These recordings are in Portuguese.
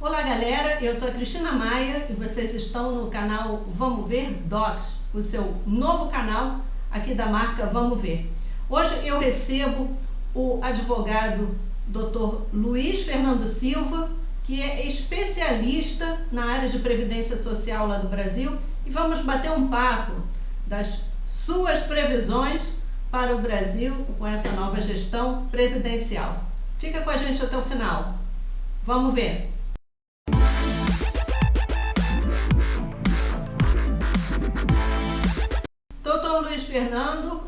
Olá galera, eu sou a Cristina Maia e vocês estão no canal Vamos Ver Docs, o seu novo canal aqui da marca Vamos Ver. Hoje eu recebo o advogado Dr. Luiz Fernando Silva, que é especialista na área de previdência social lá do Brasil, e vamos bater um papo das suas previsões para o Brasil com essa nova gestão presidencial. Fica com a gente até o final. Vamos ver! Doutor Luiz Fernando,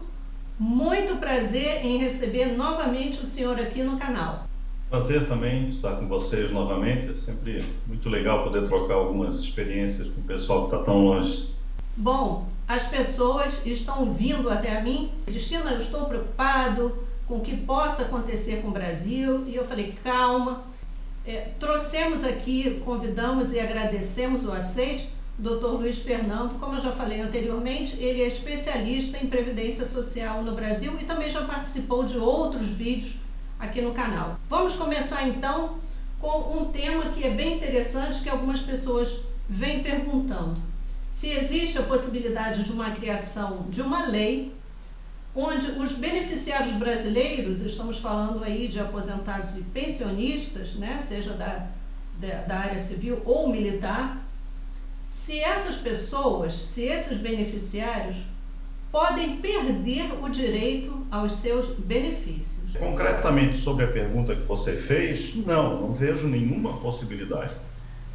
muito prazer em receber novamente o senhor aqui no canal. Prazer também estar com vocês novamente. É sempre muito legal poder trocar algumas experiências com o pessoal que está tão longe. Bom, as pessoas estão vindo até a mim. Cristina, eu estou preocupado com o que possa acontecer com o Brasil. E eu falei, calma. Trouxemos aqui, convidamos e agradecemos o aceite, Dr. Luiz Fernando. Como eu já falei anteriormente, ele é especialista em previdência social no Brasil e também já participou de outros vídeos aqui no canal. Vamos começar então com um tema que é bem interessante, que algumas pessoas vêm perguntando. Se existe a possibilidade de uma criação de uma lei onde os beneficiários brasileiros, estamos falando aí de aposentados e pensionistas, né, seja da área civil ou militar, se essas pessoas, se esses beneficiários podem perder o direito aos seus benefícios. Concretamente sobre a pergunta que você fez, não vejo nenhuma possibilidade.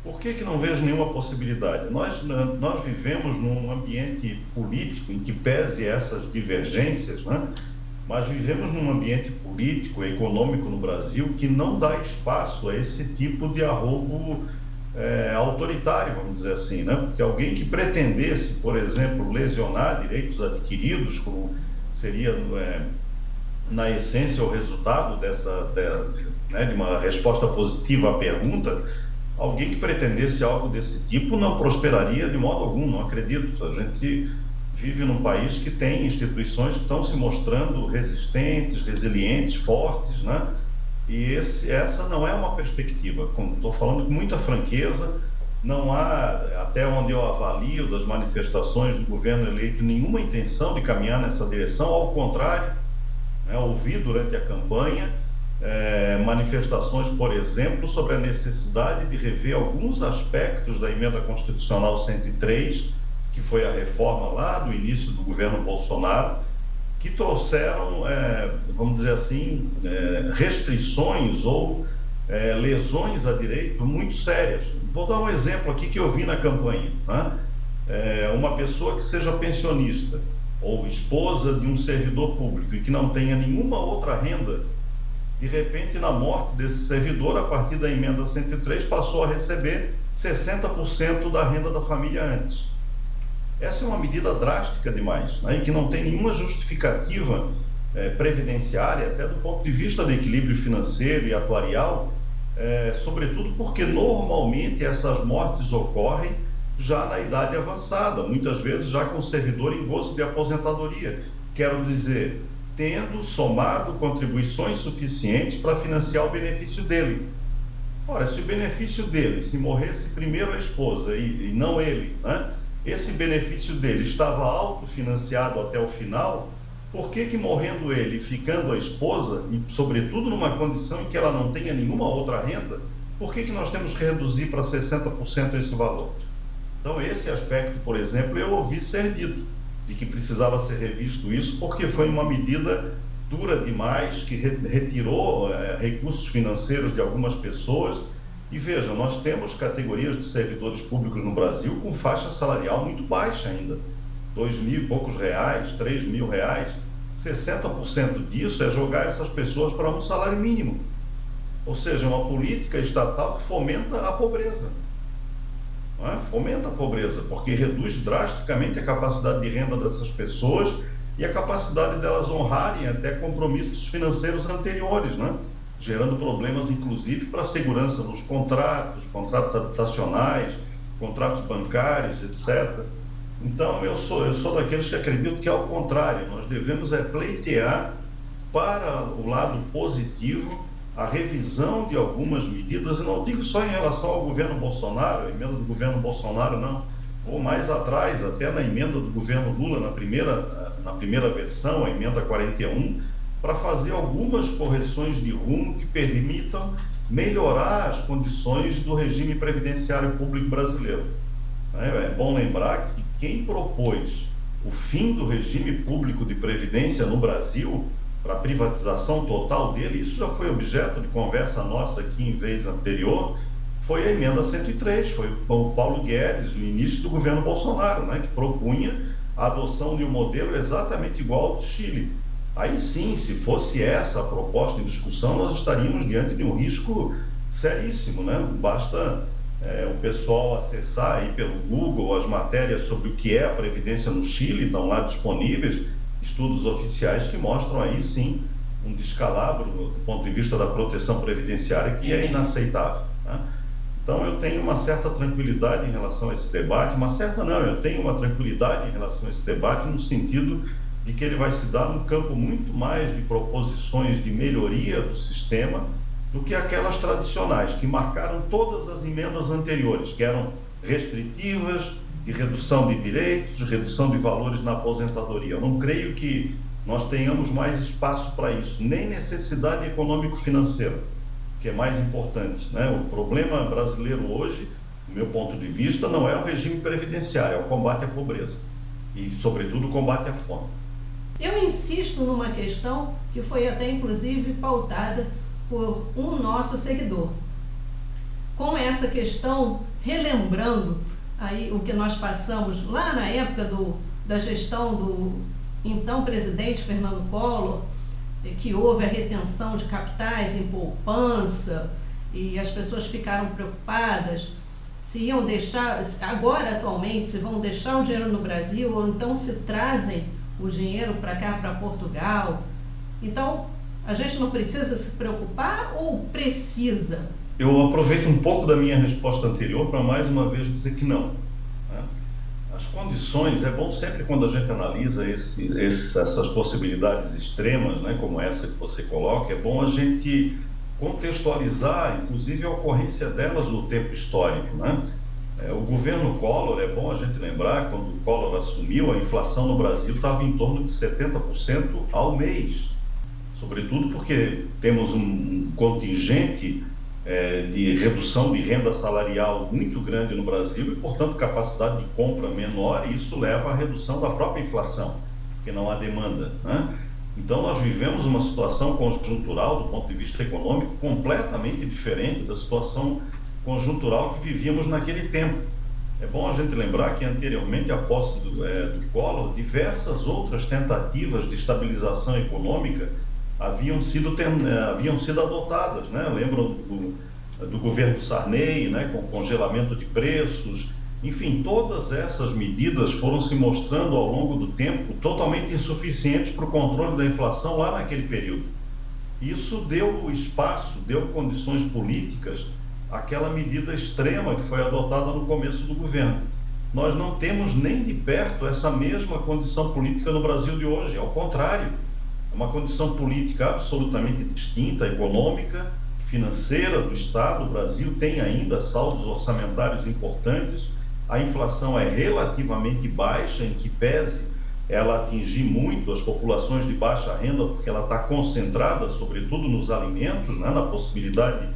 Por que não vejo nenhuma possibilidade? Nós vivemos num ambiente político em que pese essas divergências, né? Mas vivemos num ambiente político, econômico no Brasil que não dá espaço a esse tipo de arrobo autoritário, vamos dizer assim, né? Porque alguém que pretendesse, por exemplo, lesionar direitos adquiridos, como seria na essência o resultado de uma resposta positiva à pergunta, alguém que pretendesse algo desse tipo não prosperaria de modo algum, não acredito. A gente vive num país que tem instituições que estão se mostrando resistentes, resilientes, fortes, né? E essa não é uma perspectiva. Estou falando com muita franqueza, não há, até onde eu avalio das manifestações do governo eleito, nenhuma intenção de caminhar nessa direção, ao contrário, né? Ouvi durante a campanha manifestações, por exemplo, sobre a necessidade de rever alguns aspectos da emenda constitucional 103, que foi a reforma lá do início do governo Bolsonaro, que trouxeram, vamos dizer assim, restrições ou lesões a direito muito sérias. Vou dar um exemplo aqui que eu vi na campanha, né? Uma pessoa que seja pensionista ou esposa de um servidor público e que não tenha nenhuma outra renda, de repente, na morte desse servidor, a partir da emenda 103, passou a receber 60% da renda da família antes. Essa é uma medida drástica demais, né, e que não tem nenhuma justificativa previdenciária, até do ponto de vista do equilíbrio financeiro e atuarial, sobretudo porque normalmente essas mortes ocorrem já na idade avançada, muitas vezes já com o servidor em gozo de aposentadoria. Quero dizer, tendo somado contribuições suficientes para financiar o benefício dele. Ora, se o benefício dele, se morresse primeiro a esposa e não ele, né, esse benefício dele estava autofinanciado até o final, por que morrendo ele e ficando a esposa, e sobretudo numa condição em que ela não tenha nenhuma outra renda, por que nós temos que reduzir para 60% esse valor? Então, esse aspecto, por exemplo, eu ouvi ser dito, de que precisava ser revisto isso, porque foi uma medida dura demais, que retirou recursos financeiros de algumas pessoas. E veja, nós temos categorias de servidores públicos no Brasil com faixa salarial muito baixa ainda, 2.000 e poucos reais, 3.000 reais. 60% disso é jogar essas pessoas para um salário mínimo. Ou seja, uma política estatal que fomenta a pobreza. Fomenta a pobreza, porque reduz drasticamente a capacidade de renda dessas pessoas e a capacidade delas honrarem até compromissos financeiros anteriores, né? Gerando problemas, inclusive, para a segurança nos contratos habitacionais, contratos bancários, etc. Então, eu sou daqueles que acreditam que, ao contrário, nós devemos pleitear para o lado positivo a revisão de algumas medidas, e não digo só em relação ao governo Bolsonaro, a emenda do governo Bolsonaro não, vou mais atrás, até na emenda do governo Lula, na primeira versão, a emenda 41, para fazer algumas correções de rumo que permitam melhorar as condições do regime previdenciário público brasileiro. É bom lembrar que quem propôs o fim do regime público de previdência no Brasil, para a privatização total dele, isso já foi objeto de conversa nossa aqui em vez anterior, foi a emenda 103, foi o Paulo Guedes, no início do governo Bolsonaro, né, que propunha a adoção de um modelo exatamente igual ao do Chile. Aí sim, se fosse essa a proposta em discussão, nós estaríamos diante de um risco seríssimo, né? Basta o pessoal acessar aí pelo Google as matérias sobre o que é a Previdência no Chile, estão lá disponíveis, estudos oficiais que mostram aí sim um descalabro do ponto de vista da proteção previdenciária que é inaceitável, né? Então eu tenho uma certa tranquilidade em relação a esse debate, eu tenho uma tranquilidade em relação a esse debate no sentido de que ele vai se dar num campo muito mais de proposições de melhoria do sistema do que aquelas tradicionais, que marcaram todas as emendas anteriores, que eram restritivas, de redução de direitos, redução de valores na aposentadoria. Eu não creio que nós tenhamos mais espaço para isso, nem necessidade econômico-financeira, que é mais importante, né? O problema brasileiro hoje, do meu ponto de vista, não é o regime previdenciário, é o combate à pobreza e, sobretudo, o combate à fome. Eu insisto numa questão que foi até, inclusive, pautada por um nosso seguidor. Com essa questão, relembrando aí o que nós passamos lá na época da gestão do então presidente Fernando Collor, que houve a retenção de capitais em poupança e as pessoas ficaram preocupadas se iam deixar, agora atualmente, se vão deixar o dinheiro no Brasil ou então se trazem o dinheiro para cá, para Portugal. Então, a gente não precisa se preocupar ou precisa? Eu aproveito um pouco da minha resposta anterior para mais uma vez dizer que não, né? As condições, é bom sempre quando a gente analisa essas possibilidades extremas, né, como essa que você coloca, é bom a gente contextualizar, inclusive, a ocorrência delas no tempo histórico, né? O governo Collor, é bom a gente lembrar, quando o Collor assumiu, a inflação no Brasil estava em torno de 70% ao mês, sobretudo porque temos um contingente de redução de renda salarial muito grande no Brasil e, portanto, capacidade de compra menor, e isso leva à redução da própria inflação, porque não há demanda, né? Então, nós vivemos uma situação conjuntural, do ponto de vista econômico, completamente diferente da situação conjuntural que vivíamos naquele tempo. É bom a gente lembrar que, anteriormente à posse do Collor, diversas outras tentativas de estabilização econômica haviam sido adotadas, né? Lembram do governo Sarney, né? Com congelamento de preços, enfim, todas essas medidas foram se mostrando ao longo do tempo totalmente insuficientes para o controle da inflação lá naquele período. Isso deu espaço, deu condições políticas àquela medida extrema que foi adotada no começo do governo. Nós não temos nem de perto essa mesma condição política no Brasil de hoje, ao contrário. É uma condição política absolutamente distinta, econômica, financeira do Estado. O Brasil tem ainda saldos orçamentários importantes, a inflação é relativamente baixa, em que pese ela atingir muito as populações de baixa renda, porque ela está concentrada, sobretudo, nos alimentos, né, na possibilidade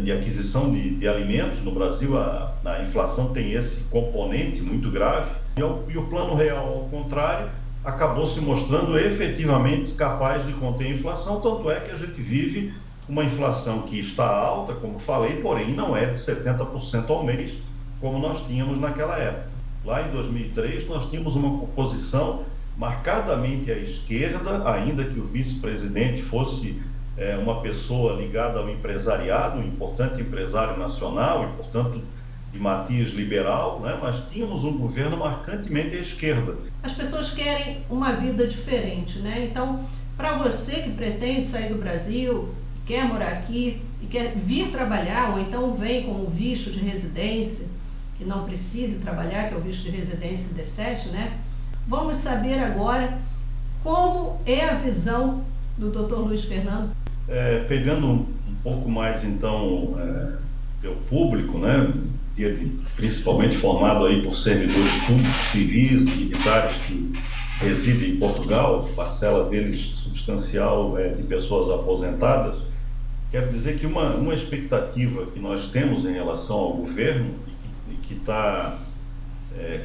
de aquisição de alimentos. No Brasil, a inflação tem esse componente muito grave, e o Plano Real, ao contrário, acabou se mostrando efetivamente capaz de conter a inflação, tanto é que a gente vive uma inflação que está alta, como falei, porém não é de 70% ao mês, como nós tínhamos naquela época. Lá em 2003, nós tínhamos uma composição marcadamente à esquerda, ainda que o vice-presidente fosse uma pessoa ligada ao empresariado, um importante empresário nacional, e, portanto, de matiz liberal, né? Mas tínhamos um governo marcantemente à esquerda. As pessoas querem uma vida diferente, né? Então, para você que pretende sair do Brasil, quer morar aqui e quer vir trabalhar, ou então vem com o visto de residência, que não precise trabalhar, que é o visto de residência D7, né? Vamos saber agora como é a visão do Dr. Luiz Fernando Pegando um pouco mais, então, teu público, né, principalmente formado aí por servidores públicos, civis, militares que residem em Portugal, parcela deles substancial de pessoas aposentadas. Quero dizer que uma expectativa que nós temos em relação ao governo e que está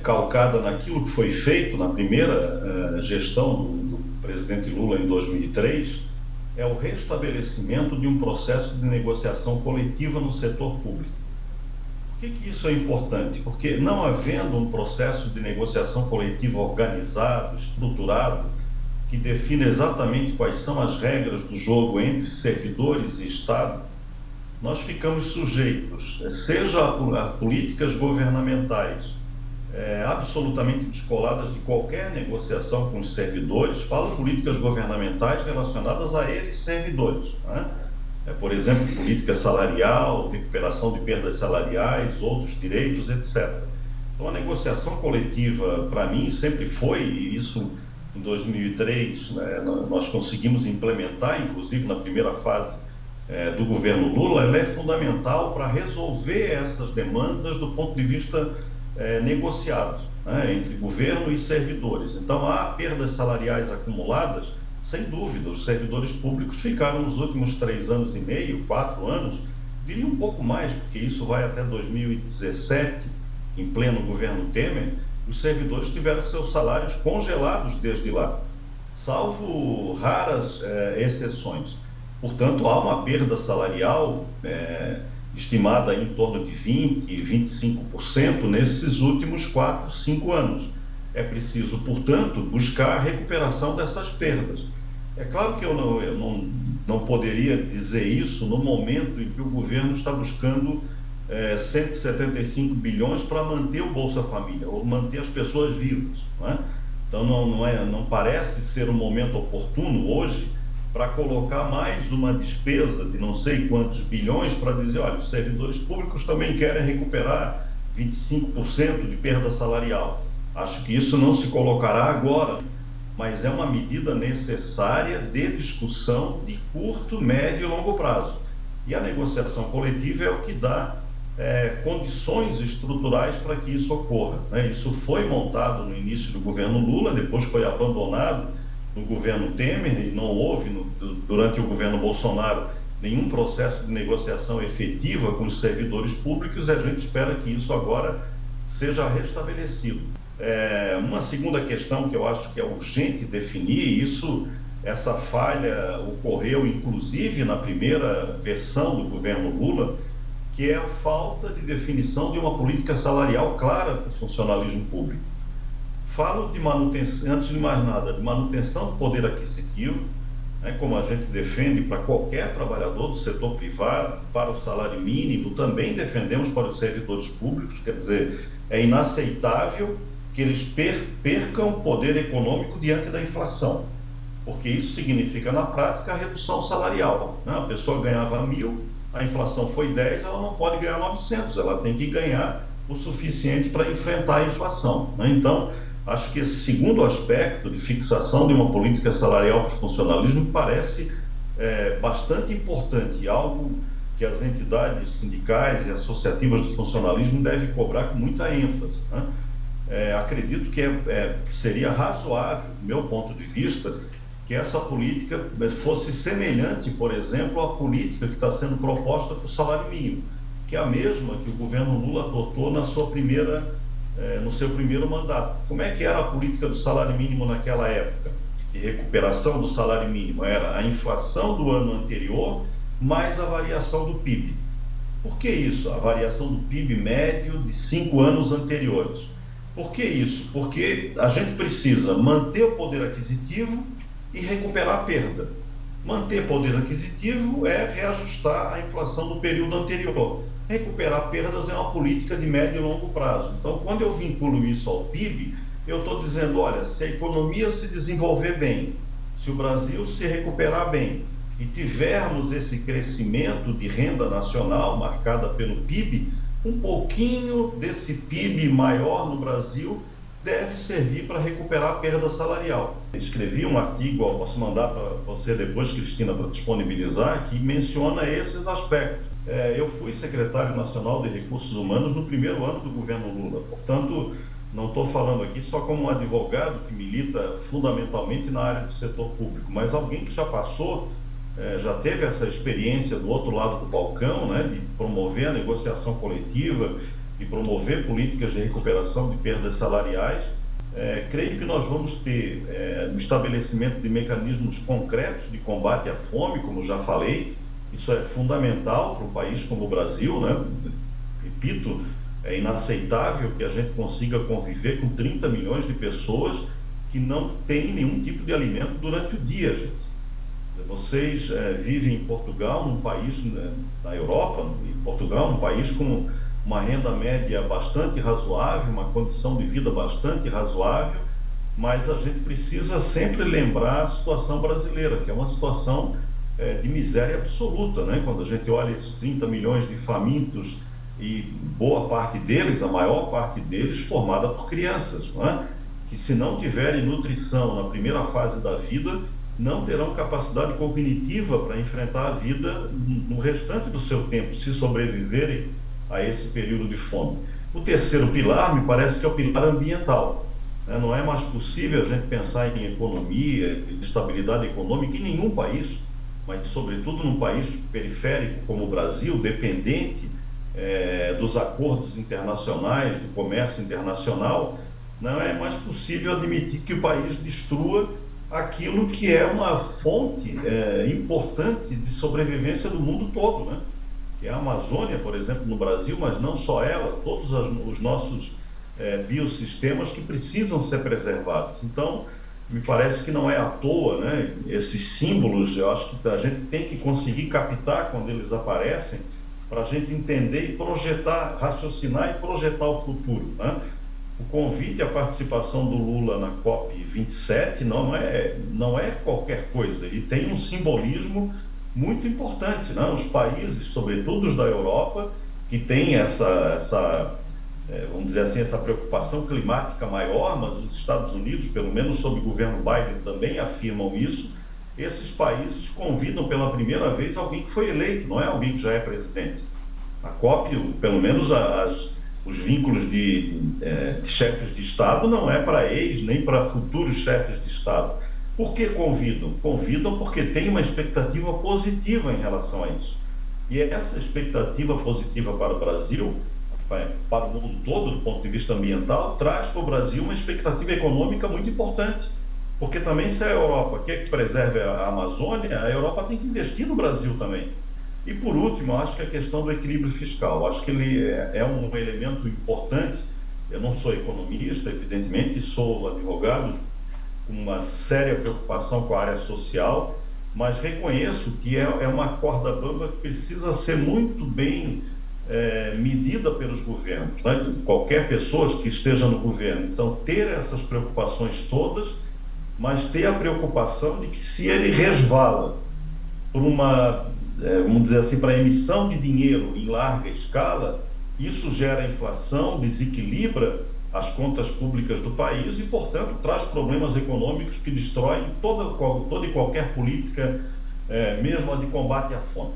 calcada naquilo que foi feito na primeira gestão do presidente Lula em 2003, é o restabelecimento de um processo de negociação coletiva no setor público. Por que isso é importante? Porque não havendo um processo de negociação coletiva organizado, estruturado, que define exatamente quais são as regras do jogo entre servidores e Estado, nós ficamos sujeitos, seja a políticas governamentais absolutamente descoladas de qualquer negociação com os servidores. Falo políticas governamentais relacionadas a eles, servidores, né? Por exemplo, política salarial, recuperação de perdas salariais, outros direitos, etc. Então, a negociação coletiva, para mim, sempre foi, e isso em 2003, né, nós conseguimos implementar, inclusive na primeira fase do governo Lula, ela é fundamental para resolver essas demandas do ponto de vista negociado, né, entre governo e servidores. Então, há perdas salariais acumuladas, sem dúvida. Os servidores públicos ficaram nos últimos 3 anos e meio, 4 anos, diria um pouco mais, porque isso vai até 2017, em pleno governo Temer. Os servidores tiveram seus salários congelados desde lá, salvo raras exceções. Portanto, há uma perda salarial estimada em torno de 20%, 25% nesses últimos 4, 5 anos. É preciso, portanto, buscar a recuperação dessas perdas. É claro que eu não poderia dizer isso no momento em que o governo está buscando 175 bilhões para manter o Bolsa Família, ou manter as pessoas vivas, né? Então, não parece ser um momento oportuno hoje para colocar mais uma despesa de não sei quantos bilhões para dizer, olha, os servidores públicos também querem recuperar 25% de perda salarial. Acho que isso não se colocará agora, mas é uma medida necessária de discussão de curto, médio e longo prazo. E a negociação coletiva é o que dá condições estruturais para que isso ocorra, né? Isso foi montado no início do governo Lula, depois foi abandonado no governo Temer, e não houve, durante o governo Bolsonaro, nenhum processo de negociação efetiva com os servidores públicos, e a gente espera que isso agora seja restabelecido. Uma segunda questão que eu acho que é urgente definir, essa falha ocorreu inclusive na primeira versão do governo Lula, que é a falta de definição de uma política salarial clara para o funcionalismo público. Falo de manutenção, antes de mais nada, de manutenção do poder aquisitivo, né, como a gente defende para qualquer trabalhador do setor privado, para o salário mínimo, também defendemos para os servidores públicos. Quer dizer, é inaceitável que eles percam poder econômico diante da inflação, porque isso significa, na prática, a redução salarial, né? A pessoa ganhava 1.000, a inflação foi 10, ela não pode ganhar 900, ela tem que ganhar o suficiente para enfrentar a inflação, né? Então, acho que esse segundo aspecto de fixação de uma política salarial para o funcionalismo parece bastante importante, algo que as entidades sindicais e associativas do funcionalismo devem cobrar com muita ênfase, né? Acredito que seria razoável, do meu ponto de vista, que essa política fosse semelhante, por exemplo, à política que está sendo proposta para o salário mínimo, que é a mesma que o governo Lula adotou no seu primeiro mandato. Como é que era a política do salário mínimo naquela época? De recuperação do salário mínimo era a inflação do ano anterior mais a variação do PIB. Por que isso? A variação do PIB médio de 5 anos anteriores. Por que isso? Porque a gente precisa manter o poder aquisitivo e recuperar a perda. Manter poder aquisitivo é reajustar a inflação do período anterior. Recuperar perdas é uma política de médio e longo prazo. Então, quando eu vinculo isso ao PIB, eu estou dizendo, olha, se a economia se desenvolver bem, se o Brasil se recuperar bem e tivermos esse crescimento de renda nacional marcada pelo PIB, um pouquinho desse PIB maior no Brasil deve servir para recuperar a perda salarial. Escrevi um artigo, posso mandar para você depois, Cristina, para disponibilizar, que menciona esses aspectos. Eu fui secretário nacional de Recursos Humanos no primeiro ano do governo Lula, portanto, não estou falando aqui só como um advogado que milita fundamentalmente na área do setor público, mas alguém que já passou, já teve essa experiência do outro lado do balcão, né, de promover a negociação coletiva, de promover políticas de recuperação de perdas salariais. Creio que nós vamos ter o estabelecimento de mecanismos concretos de combate à fome, como já falei. Isso é fundamental para um país como o Brasil, né? Repito, é inaceitável que a gente consiga conviver com 30 milhões de pessoas que não têm nenhum tipo de alimento durante o dia, gente. Vocês vivem em Portugal, num país, na Europa, em Portugal, um país com uma renda média bastante razoável, uma condição de vida bastante razoável, mas a gente precisa sempre lembrar a situação brasileira, que é uma situação de miséria absoluta, né? Quando a gente olha esses 30 milhões de famintos e boa parte deles, a maior parte deles, formada por crianças, não é? Que se não tiverem nutrição na primeira fase da vida, não terão capacidade cognitiva para enfrentar a vida no restante do seu tempo, se sobreviverem a esse período de fome. O terceiro pilar, me parece que é o pilar ambiental. Não é mais possível a gente pensar em economia, em estabilidade econômica em nenhum país, mas sobretudo num país periférico como o Brasil, dependente dos acordos internacionais, do comércio internacional. Não é mais possível admitir que o país destrua aquilo que é uma fonte importante de sobrevivência do mundo todo, né? Que é a Amazônia, por exemplo, no Brasil, mas não só ela, todos os nossos biossistemas que precisam ser preservados. Então, me parece que não é à toa, né? Esses símbolos, eu acho que a gente tem que conseguir captar quando eles aparecem, para a gente entender e projetar, raciocinar e projetar o futuro, né? O convite à participação do Lula na COP27 não é qualquer coisa, ele tem um simbolismo muito importante, né? Os países, sobretudo os da Europa, que têm vamos dizer assim, essa preocupação climática maior, mas os Estados Unidos, pelo menos sob o governo Biden, também afirmam isso. Esses países convidam pela primeira vez alguém que foi eleito, não é alguém que já é presidente. A COP, pelo menos os vínculos de chefes de Estado não é para ex nem para futuros chefes de Estado. Por que convidam? Convidam porque tem uma expectativa positiva em relação a isso. E essa expectativa positiva para o Brasil, para o mundo todo, do ponto de vista ambiental, traz para o Brasil uma expectativa econômica muito importante. Porque também, se a Europa quer que preserve a Amazônia, a Europa tem que investir no Brasil também. E por último, eu acho que a questão do equilíbrio fiscal, eu acho que ele é um elemento importante. Eu não sou economista, evidentemente, sou advogado com uma séria preocupação com a área social, mas reconheço que é uma corda bamba que precisa ser muito bem medida pelos governos, né? Qualquer pessoa que esteja no governo. Então, ter essas preocupações todas, mas ter a preocupação de que se ele resvala por vamos dizer assim, para a emissão de dinheiro em larga escala, isso gera inflação, desequilibra as contas públicas do país e, portanto, traz problemas econômicos que destroem toda e qualquer política, mesmo a de combate à fome.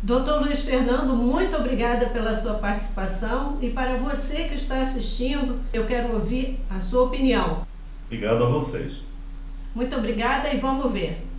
Doutor Luiz Fernando, muito obrigada pela sua participação e para você que está assistindo, eu quero ouvir a sua opinião. Obrigado a vocês. Muito obrigada e vamos ver.